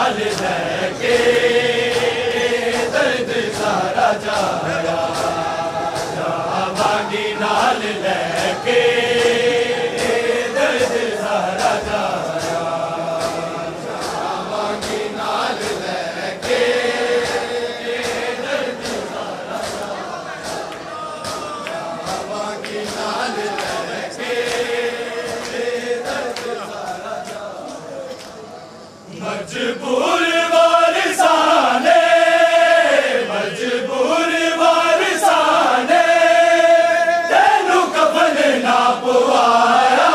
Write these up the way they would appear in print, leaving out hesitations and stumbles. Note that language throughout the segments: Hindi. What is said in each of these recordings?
नाल लैके दर्द सारा जाया, जावांगी नाल लैके दर्द सारा जाया, जावांगी नाल लैके दर्द सारा जाया, जावांगी नाल लैके दर्द सारा जाया। मजबूर वारिसाने, मजबूर वारिसाने तेनू कफन ना पवाया,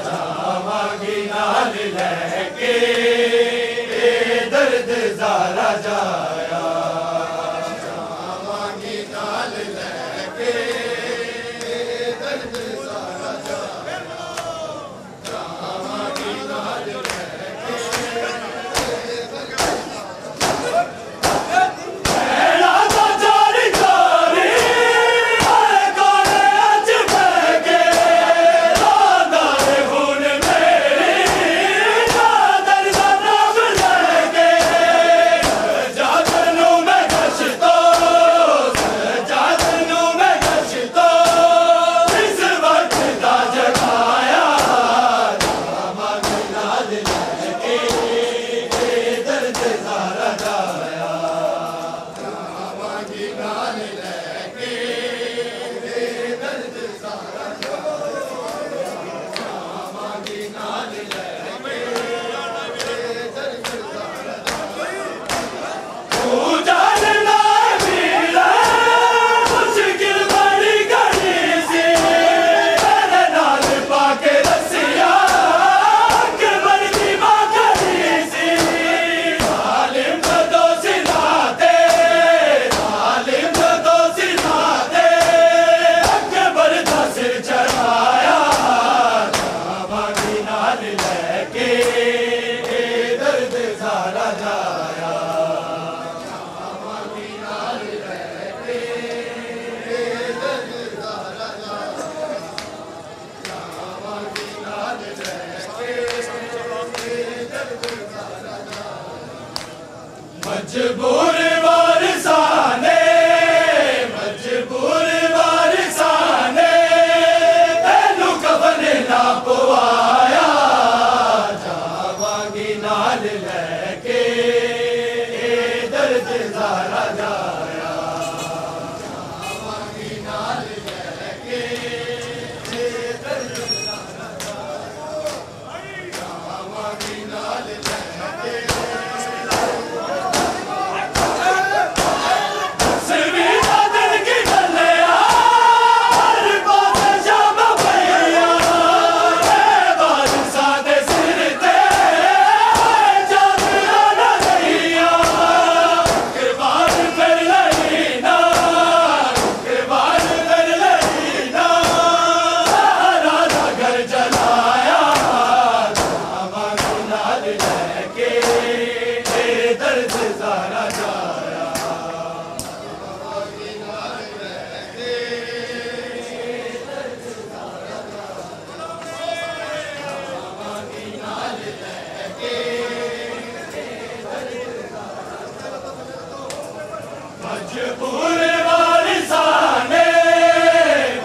जावांगी नाल लैके दर्द सारा जाया, जावांगी नाल लैके दर्द सारा जाया, जावांगी नाल लैके ऐना दा जारी जारी आए कोने अज बैगे, रांदा दे खून मेरी चादर दा नाम लैके, जादर नू मैं गश्तो, जादर नू मैं गश्तो इस वक्त दा जगाया, जावांगी नाल लैके दर्द सारा जाया, जावांगी नाल लैके दर्द सारा जाया, जावांगी नाल लैके दर्द सारा जाया। तू जानना वीरा मुश्किल बड़ी घड़ी सी, तेरे नाल पाके रसिया अकबर दी मां खड़ी सी, जालिम जदों सिधाते, जालिम जदों सिधाते अकबर दा सिर चढ़ाया, जावांगी नाल लैके दर्द सारा जाया, जावांगी नाल लैके दर्द सारा जाया, जावांगी नाल लैके दर्द सारा जाया। मजबूर वारिसाने, मजबूर वारिसाने तेनू कफन ना पवाया, जावांगी नाल लैके दर्द सारा जाया, जावांगी नाल लैके दर्द सारा जाया, जावांगी नाल लैके सिरवी दा दिल की गलिया हर पास शाम पईया, वारिसां दे सिर ते चादरां ना लईया, कुर्बान कर लईना, कुर्बान कर लईना सारा दा घर जलाया, जावांगी नाल लैके दर्द सारा जाया, जावांगी नाल लैके दर्द सारा जाया, जावांगी नाल लैके दर्द सारा जाया। मजबूर वारिसाने,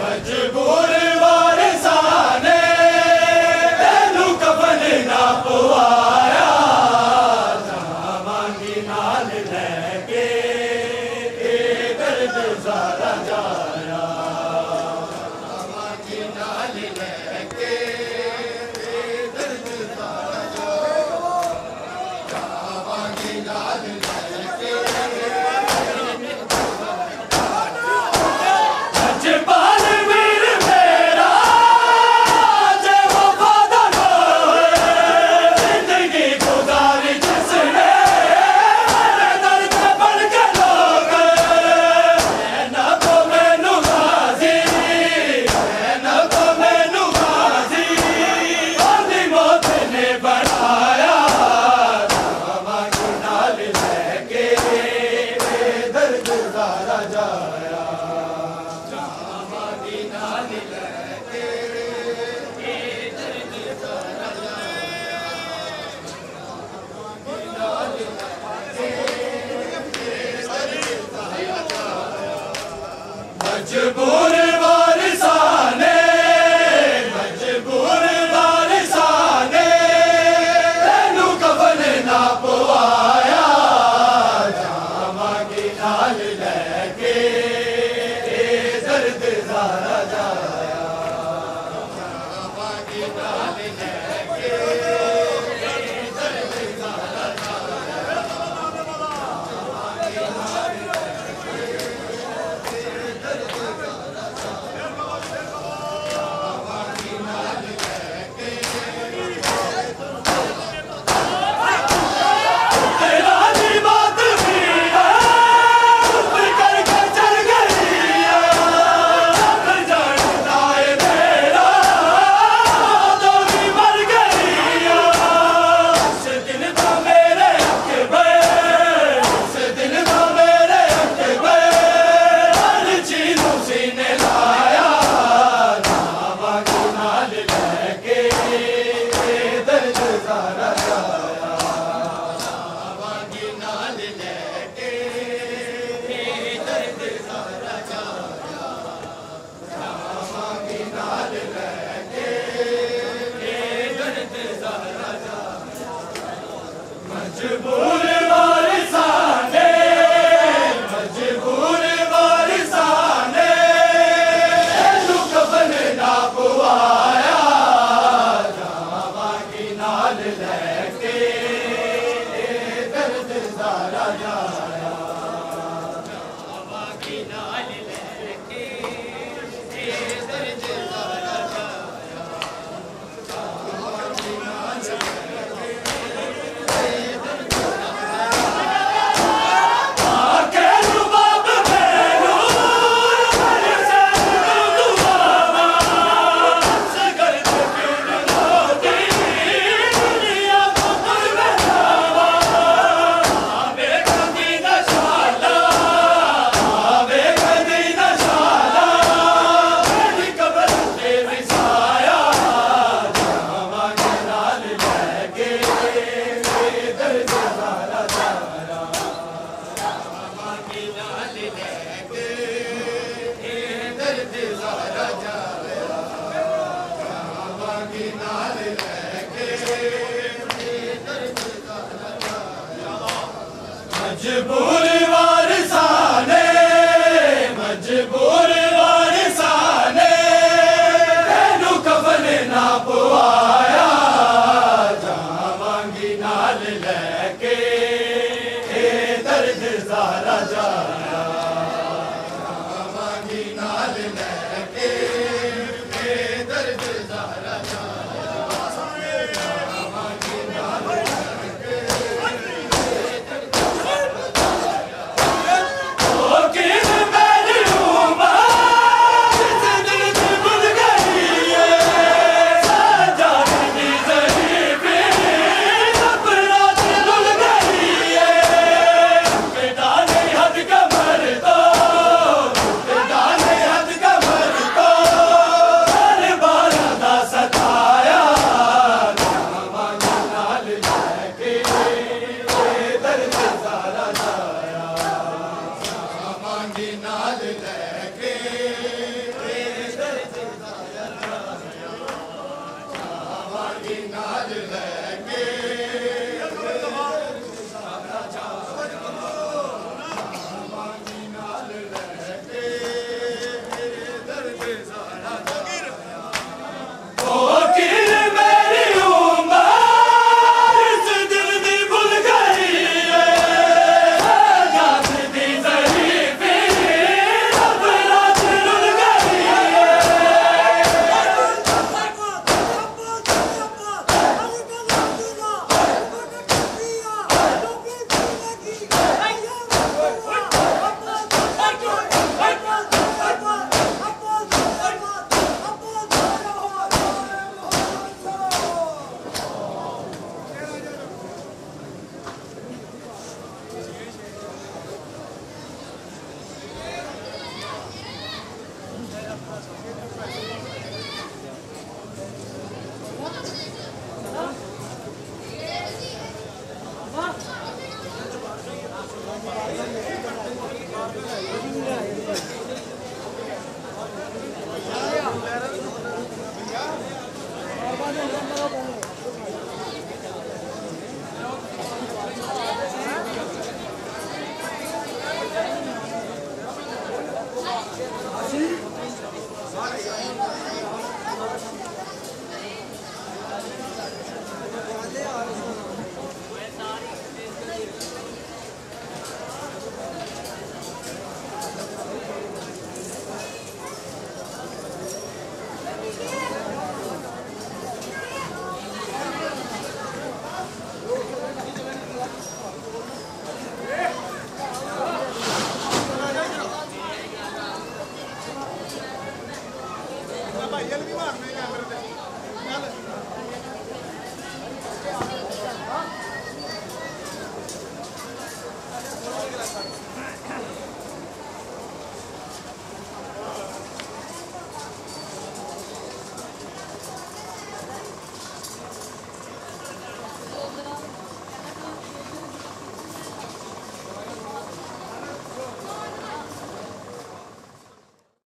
मजबूर वारिसाने तेनू कफन ना पवाया, जावांगी नाल लैके दर्द सारा जाया, जावांगी नाल लैके दर्द सारा जाया, जावांगी नाल लैके मजबूर वारिसाने मजबूर वारिसाने तेनू कफन ना पवाया जावां की नाल लैके दर्द ज़ारा जाया जावां की नाल लैके दर्द ज़ारा जाया जावां की नाल मजबूर वारिसाने मजबूर वारिसाने तेनू कफन ना पवाया जावां की नाल लैके दर्द ज़ारा जाया जावां की नाल लैके दर्द ज़ारा जाया जावां की नाल